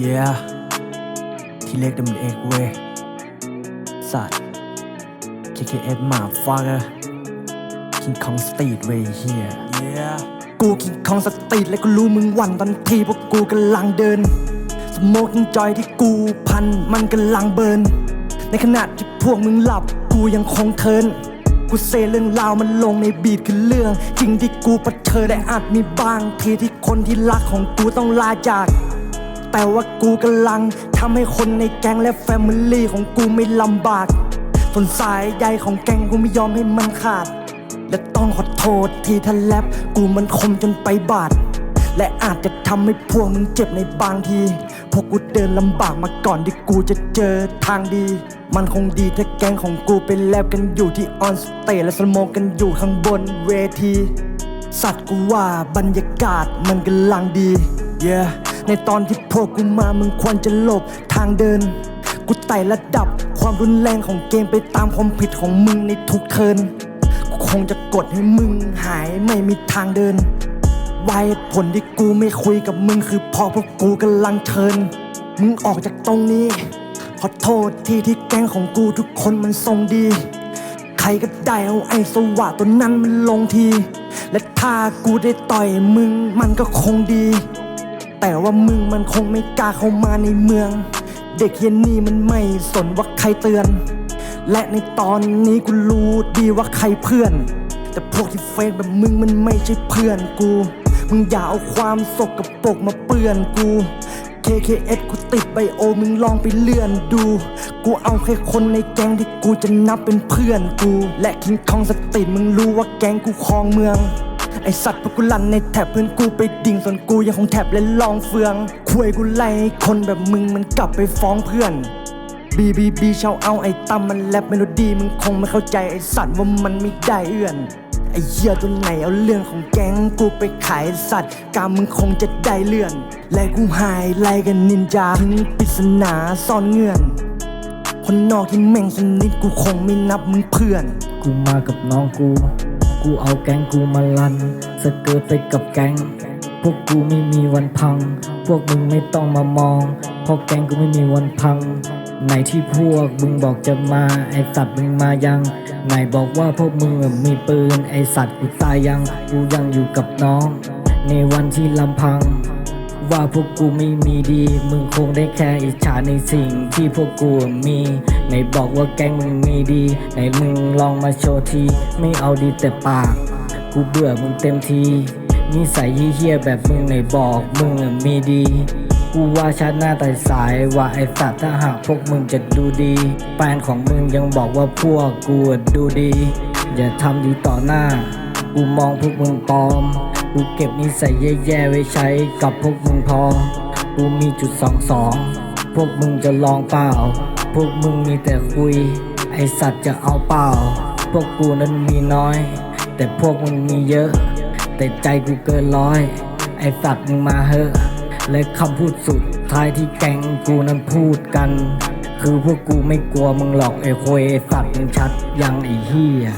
Yeah ที่เล็กดำเอกเว้ยสัตว์ KKS หมาฟาเกอร์ King Kong Street เว้ยเฮีย Yeah กู King Kong Street และกูรู้มึงหวั่นตอนที่พวกกูกำลังเดิน Smoking Joy ที่กูพันมันกำลังเบิร์นในขณะที่พวกมึงหลับกูยังคงเทินกูเซเรื่องราวมันลงในบีทคือเรื่องจริงที่กูประเชิญได้อาจมีบางทีที่คนที่รักของกูต้องลาจากแต่ว่ากูกำลังทำให้คนในแก๊งและแฟมิลี่ของกูไม่ลำบากส่วนสายใยของแก๊งกูไม่ยอมให้มันขาดและต้องขอโทษที่ถ้าแรปกูมันคมจนไปบาดและอาจจะทำให้พวกมึงเจ็บในบางทีพวกกูเดินลำบากมาก่อนที่กูจะเจอทางดีมันคงดีถ้าแก๊งของกูไปแลบกันอยู่ที่ออนสเตจและสโมกกันอยู่ข้างบนเวทีสัตว์กูว่าบรรยากาศมันกำลังดี yeah ในตอนที่พวกกูมามึงควรจะหลบทางเดินกูไต่ระดับความรุนแรงของเกมไปตามความผิดของมึงในทุกเทิร์นกูคงจะกดให้มึงหายไม่มีทางเดินวายผลที่กูไม่คุยกับมึงคือพอพวกกูกำลังเทิร์นมึงออกจากตรงนี้ขอโทษที่แก๊งของกูทุกคนมันทรงดีใครก็ได้เอาไอ้สวะตัวนั้นมันลงทีและถ้ากูได้ต่อยมึงมันก็คงดีแต่ว่ามึงมันคงไม่กล้าเข้ามาในเมืองเด็กเย็นนี่มันไม่สนว่าใครเตือนและในตอนนี้กูรู้ดีว่าใครเพื่อนแต่พวกที่เฟซแบบมึงมันไม่ใช่เพื่อนกูมึงอย่าเอาความสกปรกมาเปื้อนกู KKS กูติดไบโอมึงลองไปเลื่อนดูกูเอาแค่คนในแก๊งที่กูจะนับเป็นเพื่อนกูและคิงคองสตรีทมึงรู้ว่าแก๊งกูครองเมืองไอสัตว์พวกกูลั่นในแท็บเพื่อนกูไปดิ่งส่วนกูยังคงแท็บและลองเฟืองคุยกูไล่คนแบบมึงมันกลับไปฟ้องเพื่อนBBB เช่าเอาไอ้ตั้มมันแรปเมโลดี้มึงคงไม่เข้าใจไอ้สัตว์ว่ามันไม่ได้เอื้อนไอ้เหี้ยตัวไหนเอาเรื่องของแก๊งกูไปขายสัตว์กามมึงคงจะได้เลื่อนและกูหายไล่กันนินจาถึงปริศนาซ่อนเงื่อนคนนอกที่แม่งสนิทกูคงไม่นับมึงเพื่อนกูมากับน้องกูเอาแก๊งกูมาลันสเกิร์ตไปกับแก๊งพวกกูไม่มีวันพังพวกมึงไม่ต้องมามองเพราะแก๊งกูไม่มีวันพังไหนที่พวกมึงบอกจะมาไอสัตว์มึงมายังไหนบอกว่าพวกมึงมีปืนไอสัตว์กูตายยังกูยังอยู่กับน้องในวันที่ลำพังว่าพวกกูไม่มีดีมึงคงได้แค่อิจฉาในสิ่งที่พวกกูมีไหนบอกว่าแก๊งมึงมีดีไหนมึงลองมาโชว์ทีไม่เอาดีแต่ปากกูเบื่อมึงเต็มทีนิสัยเหี้ยแบบมึงไหนบอกมึงมีดีกูว่าชาติหน้าแต่สายว่าไอสัตว์ถ้าหากพวกมึงจะดูดีแฟนของมึงยังบอกว่าพวกกูดูดีอย่าทำดีต่อหน้ากูมองพวกมึงปลอมกูเก็บนิสัยแย่ๆไว้ใช้กับพวกมึงพอกูมีจุด22พวกมึงจะลองเปล่าพวกมึงมีแต่คุยไอสัตว์จะเอาเปล่าพวกกูนั้นมีน้อยแต่พวกมึงมีเยอะแต่ใจกูเกินร้อยไอสัตว์มึงมาเหอะและคำพูดสุดท้ายที่แก๊งกูนั้นพูดกันคือพวกกูไม่กลัวมึงหรอกไอ้โคยไอ้สัตว์มึงชัดยังไอ้เหี้ย